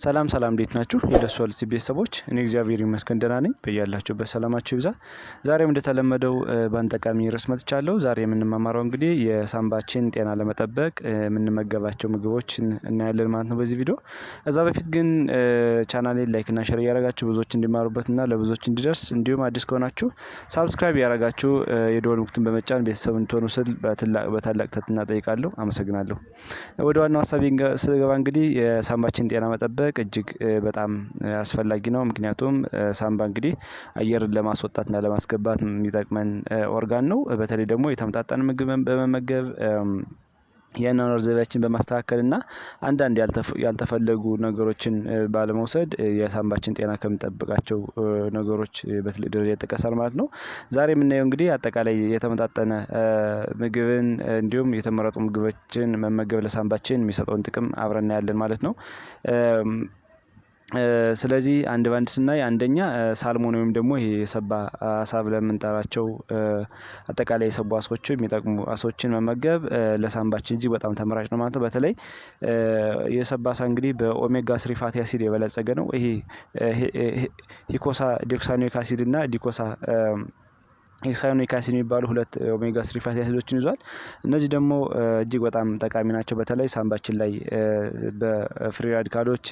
ሰላም እንዴት ናችሁ? የደሱ ዋልት ቤተሰቦች እኔ እግዚአብሔር ይመስገን ደህና ነኝ። በያላችሁበት ሰላማችሁ ይብዛ። ዛሬም እንደተለመደው በአንድ ጠቃሚ ርዕስ መጥቻለሁ። ዛሬ የምንማማረው እንግዲህ የሳንባችን ጤና ለመጠበቅ የምንመገባቸው ምግቦችን እናያለን ማለት ነው በዚህ ቪዲዮ። ከዛ በፊት ግን ቻናሌን ላይክ እና ሼር እያደረጋችሁ ብዙዎች እንዲማሩበትና ለብዙዎች እንዲደርስ እንዲሁም አዲስ ከሆናችሁ ሳብስክራይብ ያደረጋችሁ የደወል ምልክቱን በመጫን ቤተሰብ እንድትሆኑ ስል በታላቅ ትህትና እጠይቃለሁ። አመሰግናለሁ። ወደ ዋናው ሀሳብ ስገባ እንግዲህ የሳንባችን ጤና መጠበቅ እጅግ በጣም አስፈላጊ ነው። ምክንያቱም ሳንባ እንግዲህ አየርን ለማስወጣትና ለማስገባት የሚጠቅመን ኦርጋን ነው። በተለይ ደግሞ የተመጣጠነ ምግብ በመመገብ የአኗኗር ዘይቤያችን በማስተካከል እና አንዳንድ ያልተፈለጉ ነገሮችን ባለመውሰድ የሳንባችን ጤና ከምንጠብቃቸው ነገሮች በትልቅ ደረጃ ይጠቀሳል ማለት ነው። ዛሬ የምናየው እንግዲህ አጠቃላይ የተመጣጠነ ምግብን እንዲሁም የተመረጡ ምግቦችን መመገብ ለሳንባችን የሚሰጠውን ጥቅም አብረን እናያለን ማለት ነው። ስለዚህ አንድ ባንድ ስናይ አንደኛ ሳልሞን ወይም ደግሞ ይሄ የሰባ አሳ ብለን የምንጠራቸው አጠቃላይ የሰቡ አሶች የሚጠቅሙ አሶችን መመገብ ለሳንባችን እጅግ በጣም ተመራጭ ነው ማለት ነው። በተለይ የሰባ አሳ እንግዲህ በኦሜጋ 3 ፋቲ አሲድ የበለጸገ ነው። ይሄ ሂኮሳ ዲኦክሳኒክ አሲድ እና ዲኮሳ ሄክሳዮኒክ አሲድ የሚባሉ ሁለት ኦሜጋ 3 ፋቲ አሲዶችን ይዟል። እነዚህ ደግሞ እጅግ በጣም ጠቃሚ ናቸው። በተለይ ሳንባችን ላይ በፍሪ ራዲካሎች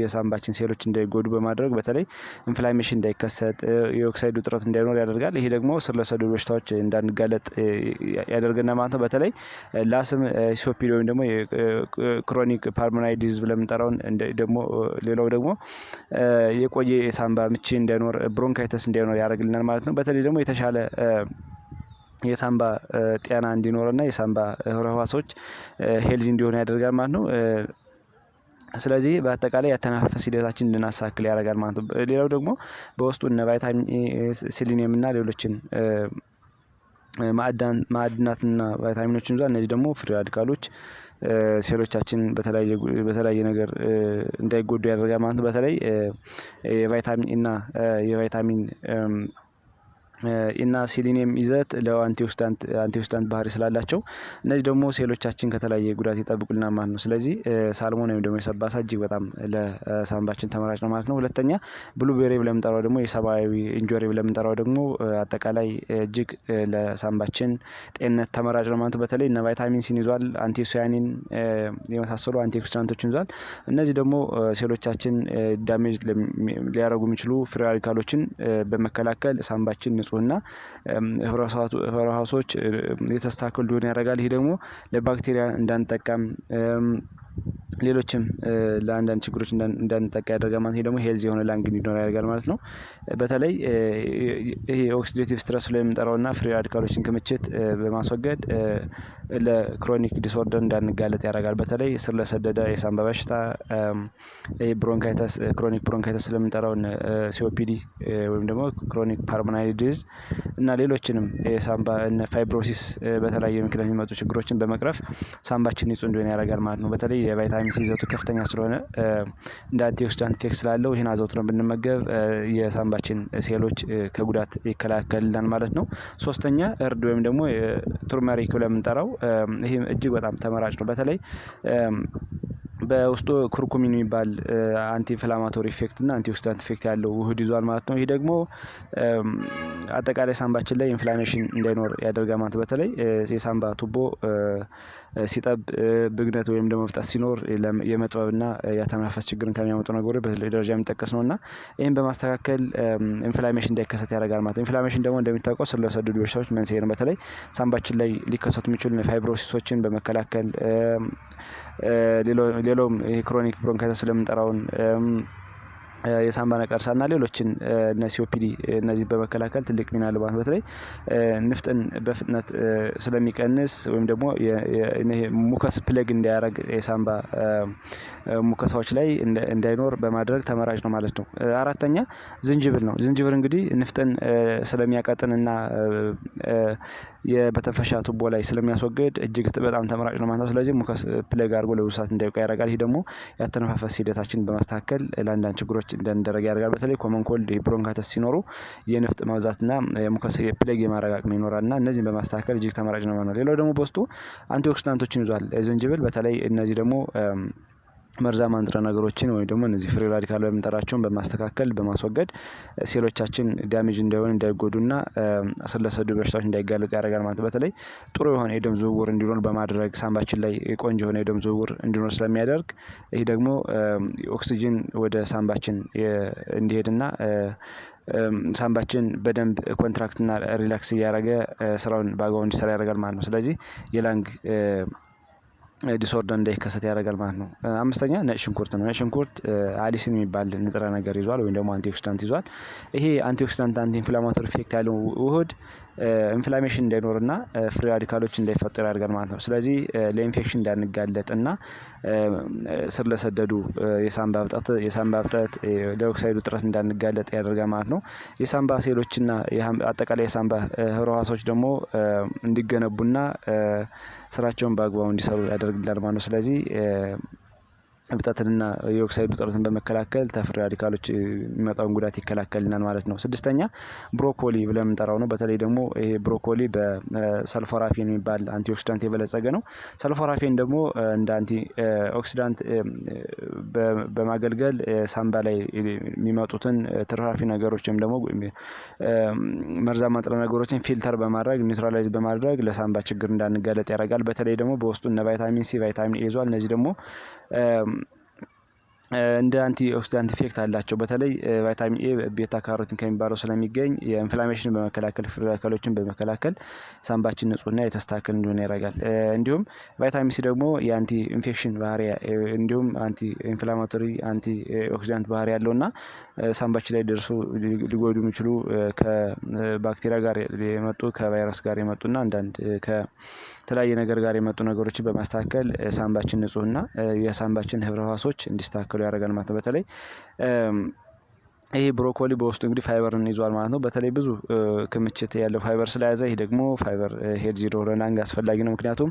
የሳንባችን ሴሎች እንዳይጎዱ በማድረግ በተለይ ኢንፍላሜሽን እንዳይከሰት የኦክሳይድ ውጥረት እንዳይኖር ያደርጋል። ይሄ ደግሞ ስር ለሰደዱ በሽታዎች እንዳንጋለጥ ያደርገናል ማለት ነው። በተለይ ላስም ሲኦፒዲ ወይም ደግሞ ክሮኒክ ፓልሞናሪ ዲዚዝ ብለን የምንጠራውን ደግሞ ሌላው ደግሞ የቆየ የሳንባ ምች እንዳይኖር ብሮንካይተስ እንዳይኖር ያደርግልናል ማለት ነው። በተለይ ደግሞ የተሻለ የሳንባ ጤና እንዲኖርና የሳንባ ህዋሶች ሄልዚ እንዲሆኑ ያደርጋል ማለት ነው። ስለዚህ በአጠቃላይ ያተነፋፈስ ሂደታችን እንድናስተካክል ያደርጋል ማለት ነው። ሌላው ደግሞ በውስጡ እነ ቫይታሚን ሴሊኒየም እና ሌሎችን ማዕድናትና ቫይታሚኖችን ይዟል። እነዚህ ደግሞ ፍሪ ራዲካሎች ሴሎቻችን በተለያየ ነገር እንዳይጎዱ ያደርጋል ማለት ነው። በተለይ የቫይታሚን እና የቫይታሚን እና ሴሊኒየም ይዘት ለአንቲኦክሲዳንት ባህሪ ስላላቸው እነዚህ ደግሞ ሴሎቻችን ከተለያየ ጉዳት ይጠብቁልናል ማለት ነው። ስለዚህ ሳልሞን ወይም ደግሞ የሰባ አሳ እጅግ በጣም ለሳንባችን ተመራጭ ነው ማለት ነው። ሁለተኛ ብሉቤሪ ብለን የምንጠራው ደግሞ የሰብአዊ እንጆሪ ብለን የምንጠራው ደግሞ አጠቃላይ እጅግ ለሳንባችን ጤንነት ተመራጭ ነው ማለት ነው። በተለይ እነ ቫይታሚን ሲን ይዟል፣ አንቲሳያኒን የመሳሰሉ አንቲኦክሲዳንቶችን ይዟል። እነዚህ ደግሞ ሴሎቻችን ዳሜጅ ሊያደርጉ የሚችሉ ፍሪ ራዲካሎችን በመከላከል ሳንባችን ንጹህና ህዋሶች የተስተካከሉ እንዲሆኑ ያደርጋል። ይሄ ደግሞ ለባክቴሪያ እንዳንጠቃም ሌሎችም ለአንዳንድ ችግሮች እንዳንጠቃ ያደርጋል ማለት ነው። ደግሞ ሄልዚ የሆነ ላንግ እንዲኖር ያደርጋል ማለት ነው። በተለይ ይሄ ኦክሲዴቲቭ ስትረስ ብለን የምንጠራውና ፍሪ ራዲካሎችን ክምችት በማስወገድ ለክሮኒክ ዲስኦርደር እንዳንጋለጥ ያደርጋል። በተለይ ስር ለሰደደ የሳንባ በሽታ ብሮንካይተስ ክሮኒክ ብሮንካይተስ ስለምንጠራው ሲኦፒዲ ወይም ደግሞ ክሮኒክ ፓልሞናሪ ዲዚዝ እና ሌሎችንም የሳንባ ፋይብሮሲስ በተለያየ ምክንያት የሚመጡ ችግሮችን በመቅረፍ ሳንባችን ንጹህ እንዲሆን ያደርጋል ማለት ነው። በተለይ የቫይታሚን ሲ ይዘቱ ከፍተኛ ስለሆነ እንደ አንቲኦክሲዳንት ኢፌክት ስላለው ይህን አዘውትረን ብንመገብ የሳንባችን ሴሎች ከጉዳት ይከላከልልናል ማለት ነው። ሶስተኛ እርድ ወይም ደግሞ ቱርመሪክ ብለን የምንጠራው ይሄ እጅግ በጣም ተመራጭ ነው። በተለይ በውስጡ ኩርኩሚን የሚባል አንቲ ኢንፍላማቶሪ ኢፌክት እና አንቲኦክሲዳንት ኢፌክት ያለው ውህድ ይዟል ማለት ነው። ይሄ ደግሞ አጠቃላይ ሳንባችን ላይ ኢንፍላሜሽን እንዳይኖር ያደርጋል ማለት ነው። በተለይ የሳንባ ቱቦ ሲጠብ ብግነት ወይም ደግሞ መፍጠት ሲኖር የመጥበብና ያተነፋፈስ ችግርን ከሚያመጡ ነገሮች በተለይ ደረጃ የሚጠቀስ ነውና ይህን በማስተካከል ኢንፍላሜሽን እንዳይከሰት ያደርጋል ማለት ነው። ኢንፍላሜሽን ደግሞ እንደሚታወቀው ስር ለሰደዱ በሽታዎች መንስኤ ነው። በተለይ ሳንባችን ላይ ሊከሰቱ የሚችሉ ፋይብሮሲሶችን በመከላከል ሌላውም ይሄ ክሮኒክ ብሮንካይተስ ስለምንጠራውን የሳንባ ነቀርሳ እና ሌሎችን እነ ሲኦፒዲ እነዚህ በመከላከል ትልቅ ሚና አለው ማለት ነው። በተለይ ንፍጥን በፍጥነት ስለሚቀንስ ወይም ደግሞ ሙከስ ፕሌግ እንዳያደርግ የሳንባ ሙከሳዎች ላይ እንዳይኖር በማድረግ ተመራጭ ነው ማለት ነው። አራተኛ ዝንጅብል ነው። ዝንጅብል እንግዲህ ንፍጥን ስለሚያቀጥንና የመተንፈሻ ቱቦ ላይ ስለሚያስወግድ እጅግ በጣም ተመራጭ ነው ማለት ነው። ስለዚህ ሙከስ ፕሌግ አድርጎ ለብዙ ሰዓት እንዳይቆይ ያደርጋል። ይሄ ደግሞ ያተነፋፈስ ሂደታችንን በማስተካከል ለአንዳንድ ችግሮች እንዳንደረግ ያደርጋል። በተለይ ኮመን ኮልድ ብሮንካይተስ ሲኖሩ የንፍጥ መብዛትና የሙከስ ፕሌግ የማድረግ አቅም ይኖራልና እነዚህን በማስተካከል እጅግ ተመራጭ ነው ማለት ነው። ሌላው ደግሞ በውስጡ አንቲኦክሲዳንቶችን ይዟል ዝንጅብል። በተለይ እነዚህ ደግሞ መርዛማ ንጥረ ነገሮችን ወይም ደግሞ እነዚህ ፍሪ ራዲካል በምንጠራቸውን በማስተካከል በማስወገድ ሴሎቻችን ዳሜጅ እንዳይሆን እንዳይጎዱና ስር ለሰደዱ በሽታዎች እንዳይጋለጡ ያደርጋል ማለት ነው። በተለይ ጥሩ የሆነ የደም ዝውውር እንዲኖር በማድረግ ሳምባችን ላይ ቆንጆ የሆነ የደም ዝውውር እንዲኖር ስለሚያደርግ ይህ ደግሞ ኦክሲጅን ወደ ሳምባችን እንዲሄድና ሳምባችን በደንብ ኮንትራክትና ሪላክስ እያደረገ ስራውን በአግባቡ እንዲሰራ ያደርጋል ማለት ነው። ስለዚህ የላንግ ዲስኦርደር እንዳይከሰት ያደርጋል ማለት ነው። አምስተኛ ነጭ ሽንኩርት ነው። ነጭ ሽንኩርት አሊሲን የሚባል ንጥረ ነገር ይዟል ወይም ደግሞ አንቲኦክሲዳንት ይዟል። ይሄ አንቲኦክሲዳንት አንቲ ኢንፍላማቶሪ ኢፌክት ያለው ውህድ ኢንፍላሜሽን እንዳይኖርና ፍሪ ራዲካሎች እንዳይፈጠሩ ያደርጋል ማለት ነው። ስለዚህ ለኢንፌክሽን እንዳንጋለጥና ስር ለሰደዱ የሳምባ እብጠት ለኦክሳይዱ እጥረት እንዳንጋለጥ ያደርጋል ማለት ነው። የሳምባ ሴሎችና አጠቃላይ የሳምባ ህዋሶች ደግሞ እንዲገነቡና ስራቸውን በአግባቡ እንዲሰሩ ያደርግልናል ማለት ነው። ስለዚህ እብጠትንና የኦክሳይድ ውጥረትን በመከላከል ተፍሪ ራዲካሎች የሚመጣውን ጉዳት ይከላከልናል ማለት ነው። ስድስተኛ ብሮኮሊ ብለን የምንጠራው ነው። በተለይ ደግሞ ይሄ ብሮኮሊ በሰልፎራፊን የሚባል አንቲኦክሲዳንት የበለጸገ ነው። ሰልፎራፊን ደግሞ እንደ አንቲ ኦክሲዳንት በማገልገል ሳምባ ላይ የሚመጡትን ትርፍራፊ ነገሮች ወይም ደግሞ መርዛማ ንጥረ ነገሮችን ፊልተር በማድረግ ኒውትራላይዝ በማድረግ ለሳምባ ችግር እንዳንጋለጥ ያደርጋል። በተለይ ደግሞ በውስጡ እነ ቫይታሚን ሲ ቫይታሚን ኤ ይዟል። እነዚህ ደግሞ እንደ አንቲ ኦክሲዳንት ኢፌክት አላቸው። በተለይ ቫይታሚን ኤ ቤታ ካሮቲን ከሚባለው ስለሚገኝ የኢንፍላሜሽን በመከላከል ፍሪ ራዲካሎችን በመከላከል ሳምባችን ንጹህና የተስተካከለ እንዲሆን ያደርጋል። እንዲሁም ቫይታሚን ሲ ደግሞ የአንቲ ኢንፌክሽን ባህሪ እንዲሁም አንቲ ኢንፍላማቶሪ አንቲ ኦክሲዳንት ባህሪ ያለውና ሳምባችን ላይ ደርሶ ሊጎዱ የሚችሉ ከባክቴሪያ ጋር የመጡ ከቫይረስ ጋር የመጡና አንዳንድ ከተለያየ ነገር ጋር የመጡ ነገሮችን በማስተካከል ሳምባችን ንጹህና የሳምባችን ህብረ ህዋሶች እንዲስተካከሉ ያደርጋል ማለት ነው። በተለይ ይሄ ብሮኮሊ በውስጡ እንግዲህ ፋይበርን ይዟል ማለት ነው። በተለይ ብዙ ክምችት ያለው ፋይበር ስለያዘ ይሄ ደግሞ ፋይበር ሄልዚ ለሆነ አስፈላጊ ነው። ምክንያቱም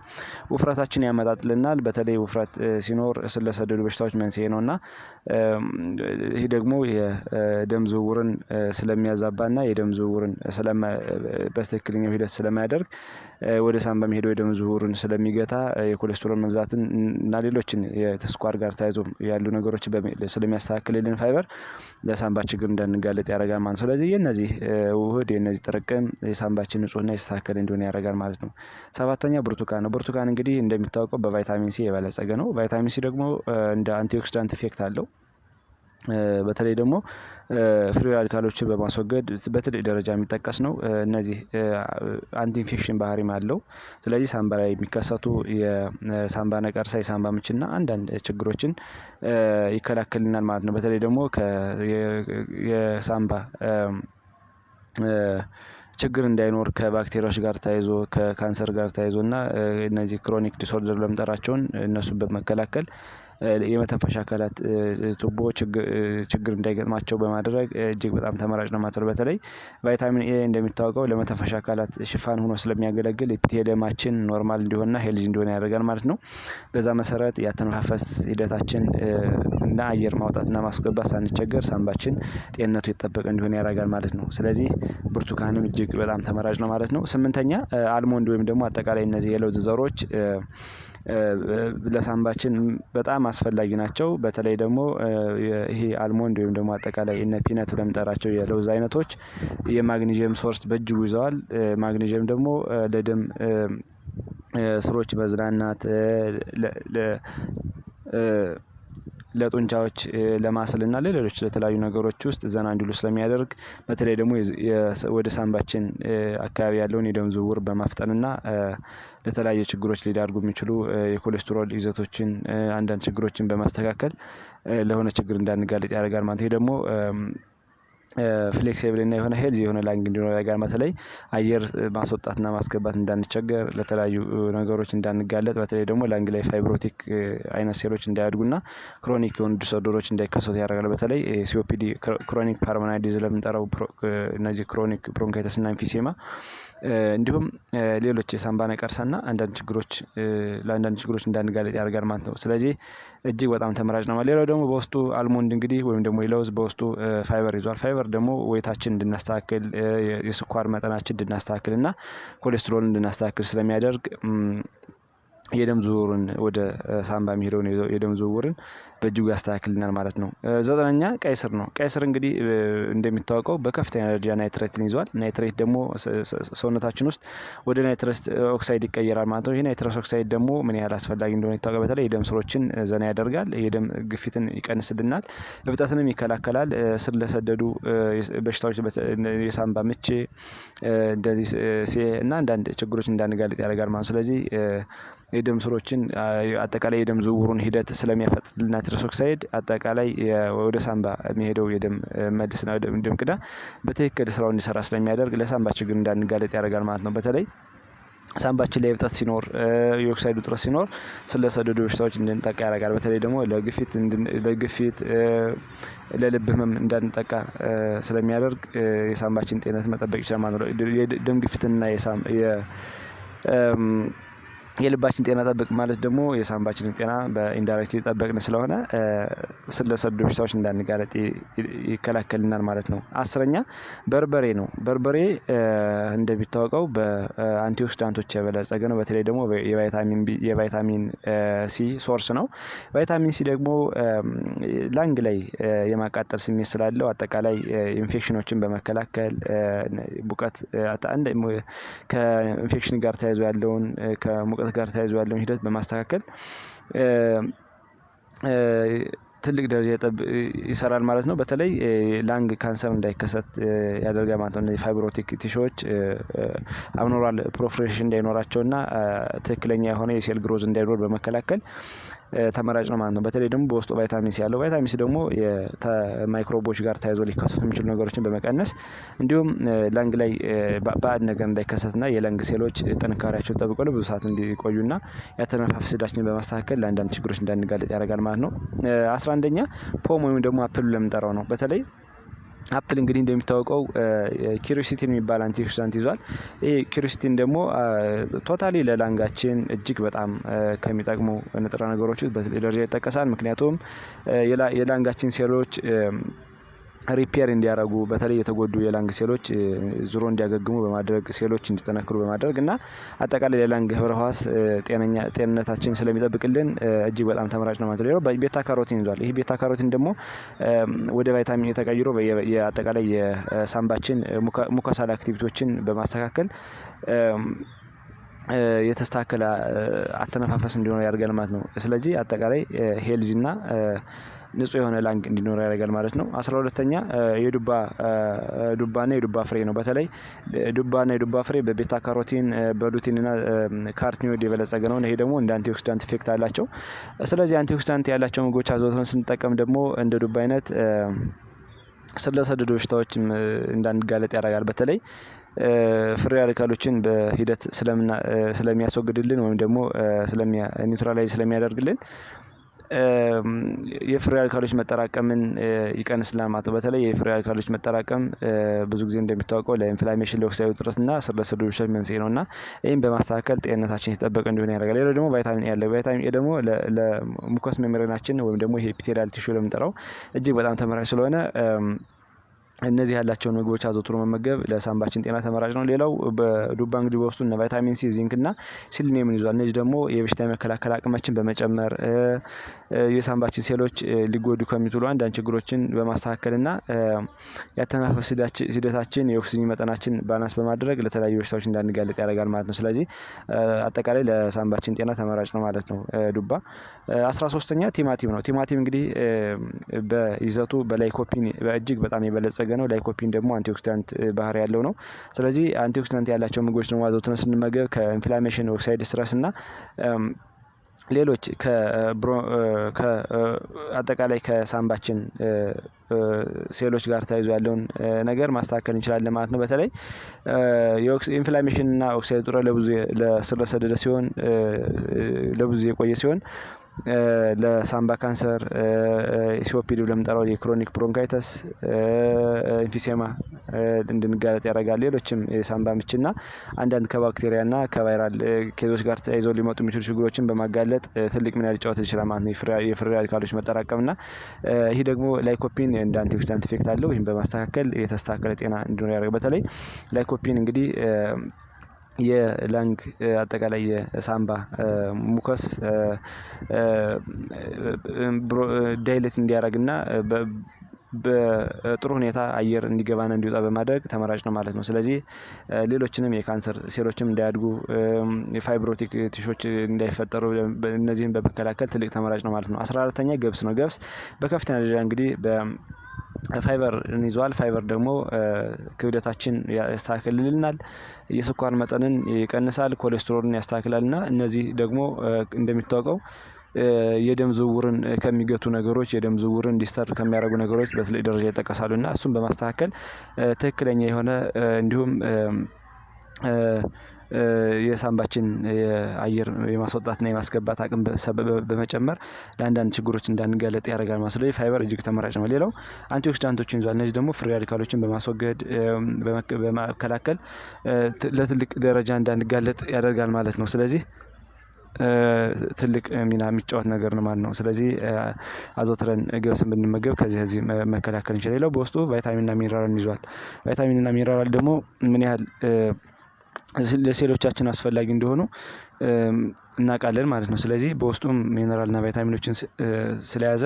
ውፍረታችን ያመጣጥልናል። በተለይ ውፍረት ሲኖር ስር ለሰደዱ በሽታዎች መንስኤ ነውና ይሄ ደግሞ የደም ዝውውርን ስለሚያዛባና የደም ዝውውርን በትክክለኛው ሂደት ስለማያደርግ ወደ ሳምባ የሚሄደው የደም ዝውውርን ስለሚገታ የኮሌስትሮል መብዛትን እና ሌሎችን የተስኳር ጋር ተያይዞ ያሉ ነገሮች ስለሚያስተካክልልን ፋይበር ለሳምባ ችግር እንዳንጋለጥ ያደርጋል ማለት ነው። ስለዚህ የነዚህ ውህድ የነዚህ ጥርቅም የሳምባችን ንጹህና የተስተካከለ እንዲሆን ያደርጋል ማለት ነው። ሰባተኛ ብርቱካን ነው። ብርቱካን እንግዲህ እንደሚታወቀው በቫይታሚን ሲ የበለጸገ ነው። ቫይታሚን ሲ ደግሞ እንደ አንቲኦክሲዳንት ኢፌክት አለው። በተለይ ደግሞ ፍሪ ራዲካሎችን በማስወገድ በትልቅ ደረጃ የሚጠቀስ ነው። እነዚህ አንቲ ኢንፌክሽን ባህሪም አለው። ስለዚህ ሳምባ ላይ የሚከሰቱ የሳምባ ነቀርሳ የሳምባ ምችና አንዳንድ ችግሮችን ይከላከልናል ማለት ነው። በተለይ ደግሞ የሳምባ ችግር እንዳይኖር ከባክቴሪያዎች ጋር ተያይዞ ከካንሰር ጋር ተያይዞ እና እነዚህ ክሮኒክ ዲስኦርደር ለምንጠራቸውን እነሱን በመከላከል የመተንፈሻ አካላት ቱቦ ችግር እንዳይገጥማቸው በማድረግ እጅግ በጣም ተመራጭ ነው ማለት ነው። በተለይ ቫይታሚን ኤ እንደሚታወቀው ለመተንፈሻ አካላት ሽፋን ሆኖ ስለሚያገለግል ኤፒቴሊየማችን ኖርማል እንዲሆንና ሄልዚ እንዲሆን ያደርጋል ማለት ነው። በዛ መሰረት ያተነፋፈስ ሂደታችን እና አየር ማውጣትና ማስገባት ሳንቸገር ሳምባችን ጤንነቱ የተጠበቀ እንዲሆን ያደርጋል ማለት ነው። ስለዚህ ብርቱካንም እጅግ በጣም ተመራጭ ነው ማለት ነው። ስምንተኛ አልሞንድ ወይም ደግሞ አጠቃላይ እነዚህ የለውዝ ዘሮች ለሳምባችን በጣም አስፈላጊ ናቸው። በተለይ ደግሞ ይሄ አልሞንድ ወይም ደግሞ አጠቃላይ እነ ፒነት ብለን የምንጠራቸው የለውዝ አይነቶች የማግኒዥየም ሶርስ በእጅጉ ይዘዋል። ማግኒዥየም ደግሞ ለደም ስሮች መዝናናት ለጡንቻዎች ለማስልና ለሌሎች ለተለያዩ ነገሮች ውስጥ ዘና እንዲሉ ስለሚያደርግ በተለይ ደግሞ ወደ ሳምባችን አካባቢ ያለውን የደም ዝውውር በማፍጠንና ለተለያዩ ችግሮች ሊዳርጉ የሚችሉ የኮሌስትሮል ይዘቶችን አንዳንድ ችግሮችን በማስተካከል ለሆነ ችግር እንዳንጋለጥ ያደርጋል ማለት ነው። ይሄ ደግሞ ፍሌክሲብል እና የሆነ ሄልዚ የሆነ ላንግ እንዲኖር ያደርጋል። በተለይ አየር ማስወጣትና ማስገባት እንዳንቸገር ለተለያዩ ነገሮች እንዳንጋለጥ በተለይ ደግሞ ላንግ ላይ ፋይብሮቲክ አይነት ሴሎች እንዳያድጉና ክሮኒክ የሆኑ ዲስኦርደሮች እንዳይከሰቱ ያደርጋል። በተለይ ሲኦፒዲ ክሮኒክ ፐርማናንት ዲዚዝ ለምንጠራው እነዚህ ክሮኒክ ብሮንካይተስ እና ኤምፊሴማ እንዲሁም ሌሎች የሳምባ ነቀርሳና አንዳንድ ችግሮች ለአንዳንድ ችግሮች እንዳንጋለጥ ያደርጋል ማለት ነው። ስለዚህ እጅግ በጣም ተመራጭ ነው። ሌላው ደግሞ በውስጡ አልሞንድ እንግዲህ ወይም ደግሞ የለውዝ በውስጡ ፋይበር ይዟል። ፋይበር ደግሞ ዌታችን እንድናስተካክል የስኳር መጠናችን እንድናስተካክልና ኮሌስትሮል እንድናስተካክል ስለሚያደርግ የደም ዝውውርን ወደ ሳምባ የሚሄደውን የደም ዝውውርን በእጅጉ ያስተካክልናል ማለት ነው። ዘጠነኛ ቀይ ስር ነው። ቀይ ስር እንግዲህ እንደሚታወቀው በከፍተኛ ደረጃ ናይትሬትን ይዟል። ናይትሬት ደግሞ ሰውነታችን ውስጥ ወደ ናይትረስ ኦክሳይድ ይቀየራል ማለት ነው። ይህ ናይትረስ ኦክሳይድ ደግሞ ምን ያህል አስፈላጊ እንደሆነ ይታወቃል። በተለይ የደም ስሮችን ዘና ያደርጋል፣ የደም ግፊትን ይቀንስልናል፣ እብጠትንም ይከላከላል፣ ስር ለሰደዱ በሽታዎች የሳምባ ምች እንደዚህ እና አንዳንድ ችግሮች እንዳንጋለጥ ያደርጋል ማለት ነው። ስለዚህ የደም ስሮችን አጠቃላይ የደም ዝውውሩን ሂደት ስለሚያፈጥንልን ናይትረስ ኦክሳይድ አጠቃላይ ወደ ሳምባ የሚሄደው የደም መልስና ደም ቅዳ በትክክል ስራውን እንዲሰራ ስለሚያደርግ ለሳምባ ችግር እንዳንጋለጥ ያደርጋል ማለት ነው። በተለይ ሳምባችን ላይ እብጠት ሲኖር የኦክሳይዱ እጥረት ሲኖር ስለሰደዱ በሽታዎች እንድንጠቃ ያደርጋል። በተለይ ደግሞ ለግፊት ለልብ ህመም እንዳንጠቃ ስለሚያደርግ የሳምባችን ጤንነት መጠበቅ ይችላል ማለት ነው። የደም ግፊትና የልባችን ጤና ጠብቅ ማለት ደግሞ የሳምባችንን ጤና በኢንዳይሬክትሊ ጠበቅን ስለሆነ ስለሰደዱ በሽታዎች እንዳንጋለጥ ይከላከልናል ማለት ነው። አስረኛ በርበሬ ነው። በርበሬ እንደሚታወቀው በአንቲኦክሲዳንቶች የበለጸገ ነው። በተለይ ደግሞ የቫይታሚን ሲ ሶርስ ነው። ቫይታሚን ሲ ደግሞ ላንግ ላይ የማቃጠል ስሜት ስላለው አጠቃላይ ኢንፌክሽኖችን በመከላከል ሙቀት ከኢንፌክሽን ጋር ተያይዞ ያለውን ከሙቀት ጋር ተያይዞ ያለውን ሂደት በማስተካከል ትልቅ ደረጃ ይሰራል ማለት ነው። በተለይ ላንግ ካንሰር እንዳይከሰት ያደርጋል ማለት ነው። እነዚህ ፋይብሮቲክ ቲሹዎች አብኖርማል ፕሮፍሬሽን እንዳይኖራቸውና ትክክለኛ የሆነ የሴል ግሮዝ እንዳይኖር በመከላከል ተመራጭ ነው ማለት ነው። በተለይ ደግሞ በውስጡ ቫይታሚን ሲ ያለው ቫይታሚን ሲ ደግሞ ማይክሮቦች ጋር ተያይዞ ሊከሰቱ የሚችሉ ነገሮችን በመቀነስ እንዲሁም ላንግ ላይ ባዕድ ነገር እንዳይከሰትና የላንግ ሴሎች ጥንካሬያቸውን ጠብቀው ለብዙ ሰዓት እንዲቆዩና ያተነፋፈስ ሂደታችንን በማስተካከል ለአንዳንድ ችግሮች እንዳንጋለጥ ያደርጋል ማለት ነው። 11ኛ ፖም ወይም ደግሞ አፕል ለምንጠራው ነው። በተለይ አፕል እንግዲህ እንደሚታወቀው ኪሪሲቲን የሚባል አንቲኦክሲዳንት ይዟል። ይሄ ኪሪሲቲን ደግሞ ቶታሊ ለላንጋችን እጅግ በጣም ከሚጠቅሙ ንጥረ ነገሮች በዚህ ደረጃ ይጠቀሳል። ምክንያቱም የላንጋችን ሴሎች ሪፔር እንዲያደርጉ በተለይ የተጎዱ የላንግ ሴሎች ዙሮ እንዲያገግሙ በማድረግ ሴሎች እንዲጠነክሩ በማድረግ እና አጠቃላይ የላንግ ህብረ ህዋስ ጤንነታችን ስለሚጠብቅልን እጅግ በጣም ተመራጭ ነው ማለት ነው። ቤታ ካሮቲን ይዟል። ይህ ቤታ ካሮቲን ደግሞ ወደ ቫይታሚን ተቀይሮ የአጠቃላይ የሳምባችን ሙኮሳል አክቲቪቲዎችን በማስተካከል የተስተካከለ አተነፋፈስ እንዲኖር ያደርጋል ማለት ነው። ስለዚህ አጠቃላይ ሄልዚ እና ንጹህ የሆነ ላንግ እንዲኖር ያደርጋል ማለት ነው። 12ኛ ዱባና የዱባ ፍሬ ነው። በተለይ ዱባና የዱባ ፍሬ በቤታ ካሮቲን በሉቲን እና ካርቲኖይድ የበለጸገ ነው። ይሄ ደግሞ እንደ አንቲኦክሲዳንት ኢፌክት አላቸው። ስለዚህ አንቲኦክሲዳንት ያላቸው ምግቦች አዘውትረን ስንጠቀም ደግሞ እንደ ዱባ አይነት ስር ለሰደዱ በሽታዎች እንዳንጋለጥ ያደርጋል። በተለይ ፍሪ ራዲካሎችን በሂደት ስለሚያስወግድልን ወይም ደግሞ ኒውትራላይዝ ስለሚያደርግልን የፍሪ ራዲካሎች መጠራቀምን ይቀንስልናል ማለት ነው። በተለይ የፍሪ ራዲካሎች መጠራቀም ብዙ ጊዜ እንደሚታወቀው ለኢንፍላሜሽን ለኦክሳይድ ውጥረትና ስር ለሰደዱ በሽታዎች መንስኤ ነውና ይህን በማስተካከል ጤንነታችን የተጠበቀ እንዲሆን ያደርጋል። ሌላው ደግሞ ቫይታሚን ኤ ያለው ቫይታሚን ኤ ደግሞ ለሙኮስ ሜምብሬናችን ወይም ደግሞ ይሄ ኤፒቴሊያል ቲሹ ለምንጠራው እጅግ በጣም ተመራጭ ስለሆነ እነዚህ ያላቸውን ምግቦች አዘውትሮ መመገብ ለሳምባችን ጤና ተመራጭ ነው። ሌላው በዱባ እንግዲህ በውስጡ እነ ቫይታሚን ሲ፣ ዚንክ እና ሲሊኒየምን ይዟል። እነዚህ ደግሞ የበሽታ የመከላከል አቅማችን በመጨመር የሳምባችን ሴሎች ሊጎዱ ከሚችሉ አንዳንድ ችግሮችን በማስተካከልና ያተነፋፈስ ሂደታችን የኦክሲጅን መጠናችን ባላንስ በማድረግ ለተለያዩ በሽታዎች እንዳንጋለጥ ያደርጋል ማለት ነው። ስለዚህ አጠቃላይ ለሳምባችን ጤና ተመራጭ ነው ማለት ነው ዱባ። 13ኛ ቲማቲም ነው። ቲማቲም እንግዲህ በይዘቱ በላይኮፒን እጅግ በጣም የበለጸገ ነው። ላይኮፒን ደግሞ አንቲኦክሲዳንት ባህሪ ያለው ነው። ስለዚህ አንቲኦክሲዳንት ያላቸው ምግቦች ደግሞ አዘውትረን ስንመገብ ከኢንፍላሜሽን ኦክሳይድ ስትረስ እና ሌሎች አጠቃላይ ከሳምባችን ሴሎች ጋር ተያይዞ ያለውን ነገር ማስተካከል እንችላለን ማለት ነው። በተለይ ኢንፍላሜሽን እና ኦክሳይድ ውጥረት ለስር ለሰደደ ሲሆን ለብዙ የቆየ ሲሆን ለሳምባ ካንሰር፣ ሲኦፒዲ ለምንጠራው የክሮኒክ ብሮንካይተስ፣ ኢንፊሴማ እንድንጋለጥ ያደርጋል። ሌሎችም የሳምባ ምችና አንዳንድ ከባክቴሪያና ከቫይራል ኬዞች ጋር ተያይዘው ሊመጡ የሚችሉ ችግሮችን በማጋለጥ ትልቅ ሚና ሊጫወት ይችላል ማለት ነው የፍሪ ራዲካሎች መጠራቀምና። ይህ ደግሞ ላይኮፒን እንደ አንቲኦክሲዳንት ኢፌክት አለው። ይህም በማስተካከል የተስተካከለ ጤና እንዲኖር ያደርጋል። በተለይ ላይኮፒን እንግዲህ የላንግ አጠቃላይ የሳምባ ሙከስ ዳይሌት እንዲያደርግና በጥሩ ሁኔታ አየር እንዲገባና እንዲወጣ በማድረግ ተመራጭ ነው ማለት ነው። ስለዚህ ሌሎችንም የካንሰር ሴሎችም እንዳያድጉ የፋይብሮቲክ ቲሾች እንዳይፈጠሩ እነዚህን በመከላከል ትልቅ ተመራጭ ነው ማለት ነው። 14ኛ ገብስ ነው። ገብስ በከፍተኛ ደረጃ እንግዲህ ፋይበር ይዟል። ፋይበር ደግሞ ክብደታችን ያስተካክልልናል፣ የስኳር መጠንን ይቀንሳል፣ ኮሌስትሮልን ያስተካክላልና እነዚህ ደግሞ እንደሚታወቀው የደም ዝውውርን ከሚገቱ ነገሮች የደም ዝውውርን እንዲስተር ከሚያደርጉ ነገሮች በትልቅ ደረጃ ይጠቀሳሉና እሱን በማስተካከል ትክክለኛ የሆነ እንዲሁም የሳምባችን የአየር የማስወጣትና የማስገባት አቅም በመጨመር ለአንዳንድ ችግሮች እንዳንጋለጥ ያደርጋል ማለት ነው። ፋይበር እጅግ ተመራጭ ነው። ሌላው አንቲኦክሲዳንቶችን ይዟል። እነዚህ ደግሞ ፍሪ ራዲካሎችን በማስወገድ በመከላከል ለትልቅ ደረጃ እንዳንጋለጥ ያደርጋል ማለት ነው። ስለዚህ ትልቅ ሚና የሚጫወት ነገር ነው ማለት ነው። ስለዚህ አዘውትረን ገብስን ብንመገብ ከዚህ መከላከል እንችላለን። ሌላው በውስጡ ቫይታሚንና ሚነራልን ይዟል። ቫይታሚንና ሚነራል ደግሞ ምን ያህል ለሴሎቻችን አስፈላጊ እንደሆኑ እናውቃለን ማለት ነው። ስለዚህ በውስጡም ሚነራልና ቫይታሚኖችን ስለያዘ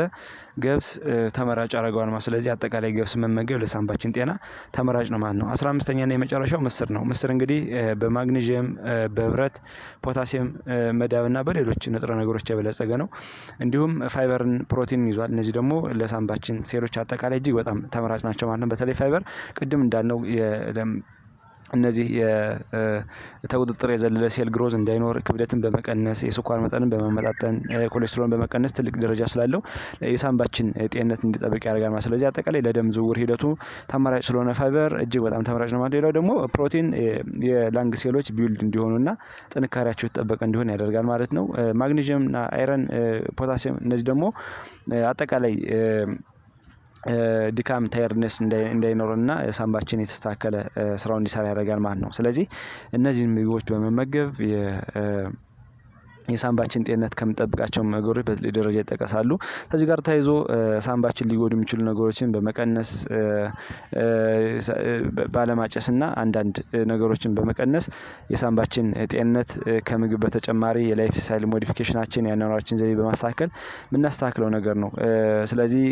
ገብስ ተመራጭ ያደርገዋል ማለት ነው። ስለዚህ አጠቃላይ ገብስ መመገብ ለሳምባችን ጤና ተመራጭ ነው ማለት ነው። 15ኛና የመጨረሻው ምስር ነው። ምስር እንግዲህ በማግኔዥየም፣ በብረት፣ ፖታሲየም፣ መዳብና በሌሎች ንጥረ ነገሮች የበለጸገ ነው። እንዲሁም ፋይበርን፣ ፕሮቲን ይዟል። እነዚህ ደግሞ ለሳምባችን ሴሎች አጠቃላይ እጅግ በጣም ተመራጭ ናቸው ማለት ነው። በተለይ ፋይበር ቅድም እንዳልነው እነዚህ የተቁጥጥር የዘለለ ሴል ግሮዝ እንዳይኖር ክብደትን በመቀነስ የስኳር መጠንን በመመጣጠን ኮሌስትሮልን በመቀነስ ትልቅ ደረጃ ስላለው የሳምባችን ጤንነት እንዲጠብቅ ያደርጋል ማለት። ስለዚህ አጠቃላይ ለደም ዝውውር ሂደቱ ተመራጭ ስለሆነ ፋይበር እጅግ በጣም ተመራጭ ነው ማለት። ሌላው ደግሞ ፕሮቲን የላንግ ሴሎች ቢውልድ እንዲሆኑና ጥንካሬያቸው የተጠበቀ እንዲሆን ያደርጋል ማለት ነው። ማግኔዥየምና አይረን፣ ፖታሲየም እነዚህ ደግሞ አጠቃላይ ድካም ታየርድነስ እንዳይኖርና ሳምባችን የተስተካከለ ስራውን እንዲሰራ ያደርጋል ማለት ነው። ስለዚህ እነዚህን ምግቦች በመመገብ የሳምባችን ጤንነት ከምንጠብቃቸው ነገሮች በትልቅ ደረጃ ይጠቀሳሉ። ከዚህ ጋር ተያይዞ ሳምባችን ሊጎዱ የሚችሉ ነገሮችን በመቀነስ ባለማጨስና አንዳንድ ነገሮችን በመቀነስ የሳምባችን ጤንነት ከምግብ በተጨማሪ የላይፍ ስታይል ሞዲፊኬሽናችን የአኗኗራችን ዘይቤ በማስተካከል የምናስተካክለው ነገር ነው። ስለዚህ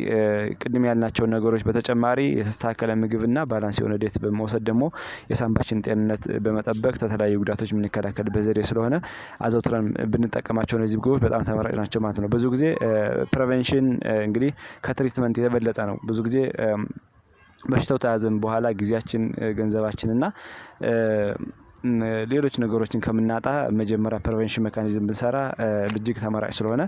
ቅድም ያልናቸውን ነገሮች በተጨማሪ የተስተካከለ ምግብና ባላንስ የሆነ ዲየት በመውሰድ ደግሞ የሳምባችን ጤንነት በመጠበቅ ከተለያዩ ጉዳቶች የምንከላከልበት ዘዴ ስለሆነ አዘውትረን ብንጠቀማቸው እነዚህ ምግቦች በጣም ተመራጭ ናቸው ማለት ነው። ብዙ ጊዜ ፕሪቨንሽን እንግዲህ ከትሪትመንት የበለጠ ነው። ብዙ ጊዜ በሽታው ተያዘን በኋላ ጊዜያችን፣ ገንዘባችን እና ሌሎች ነገሮችን ከምናጣ መጀመሪያ ፕሪቨንሽን ሜካኒዝም ብንሰራ እጅግ ተመራጭ ስለሆነ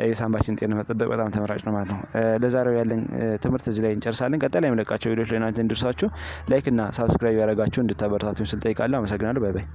የሳምባችን ጤንነት መጠበቅ በጣም ተመራጭ ነው ማለት ነው። ለዛሬው ያለን ትምህርት እዚህ ላይ እንጨርሳለን። ቀጣይ ላይ የምለቃቸው ቪዲዮዎች ለእናንተ እንዲደርሳችሁ ላይክ እና ሳብስክራይብ ያደረጋችሁ እንድታበረታቱኝ ስል ጠይቃለሁ። አመሰግናለሁ። ባይ ባይ።